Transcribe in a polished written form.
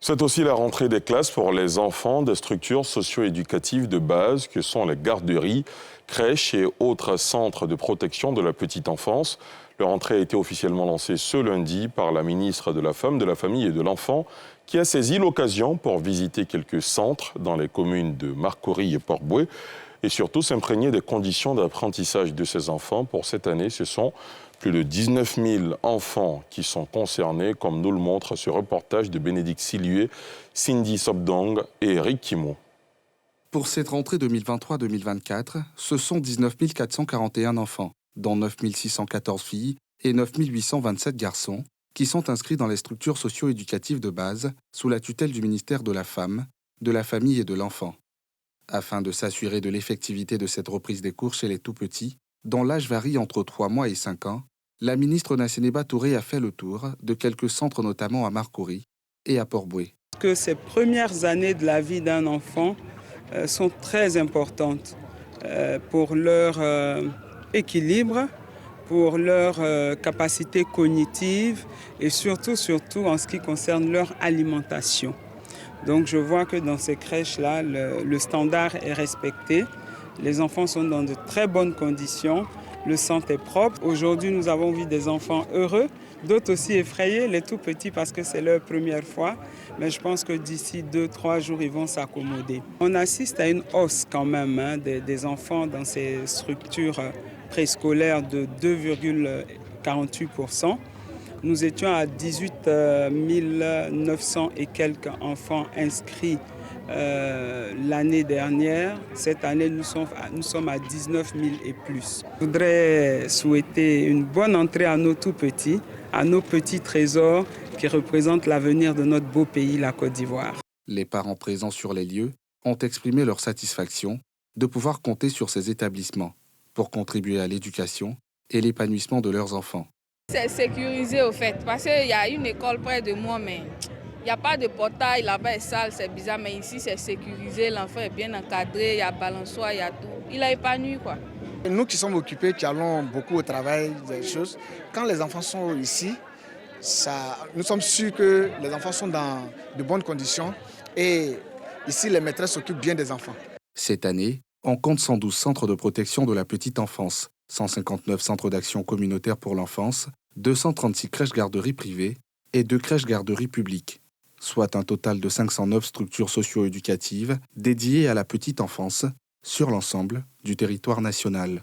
C'est aussi la rentrée des classes pour les enfants des structures socio-éducatives de base que sont les garderies, crèches et autres centres de protection de la petite enfance. Leur rentrée a été officiellement lancée ce lundi par la ministre de la Femme, de la Famille et de l'Enfant qui a saisi l'occasion pour visiter quelques centres dans les communes de Marcory et Port-Bouët et surtout s'imprégner des conditions d'apprentissage de ces enfants. Pour cette année, ce sont plus de 19 000 enfants qui sont concernés, comme nous le montre ce reportage de Bénédicte Silué, Cindy Sobdong et Eric Kimo. Pour cette rentrée 2023-2024, ce sont 19 441 enfants, dont 9 614 filles et 9 827 garçons, qui sont inscrits dans les structures socio-éducatives de base sous la tutelle du ministère de la Femme, de la Famille et de l'Enfant. Afin de s'assurer de l'effectivité de cette reprise des cours chez les tout-petits, dont l'âge varie entre 3 mois et 5 ans, la ministre Nassénéba Touré a fait le tour de quelques centres, notamment à Marcory et à Port-Bouët. Que ces premières années de la vie d'un enfant sont très importantes pour leur équilibre, pour leur capacité cognitive et surtout en ce qui concerne leur alimentation. Donc je vois que dans ces crèches-là, le standard est respecté. Les enfants sont dans de très bonnes conditions. Le centre est propre. Aujourd'hui, nous avons vu des enfants heureux, d'autres aussi effrayés, les tout petits parce que c'est leur première fois. Mais je pense que d'ici 2-3 jours, ils vont s'accommoder. On assiste à une hausse quand même des enfants dans ces structures préscolaires de 2,48%. Nous étions à 18 900 et quelques enfants inscrits l'année dernière. Cette année, nous sommes à 19 000 et plus. Je voudrais souhaiter une bonne entrée à nos tout-petits, à nos petits trésors qui représentent l'avenir de notre beau pays, la Côte d'Ivoire. Les parents présents sur les lieux ont exprimé leur satisfaction de pouvoir compter sur ces établissements pour contribuer à l'éducation et l'épanouissement de leurs enfants. C'est sécurisé au fait, parce qu'il y a une école près de moi, mais il n'y a pas de portail, là-bas est sale, c'est bizarre, mais ici c'est sécurisé, l'enfant est bien encadré, il y a balançoire, il y a tout. Il a épanoui quoi. Nous qui sommes occupés, qui allons beaucoup au travail, des choses, quand les enfants sont ici, nous sommes sûrs que les enfants sont dans de bonnes conditions et ici les maîtresses s'occupent bien des enfants. Cette année, on compte 112 centres de protection de la petite enfance, 159 centres d'action communautaire pour l'enfance, 236 crèches-garderies privées et 2 crèches-garderies publiques, soit un total de 509 structures socio-éducatives dédiées à la petite enfance sur l'ensemble du territoire national.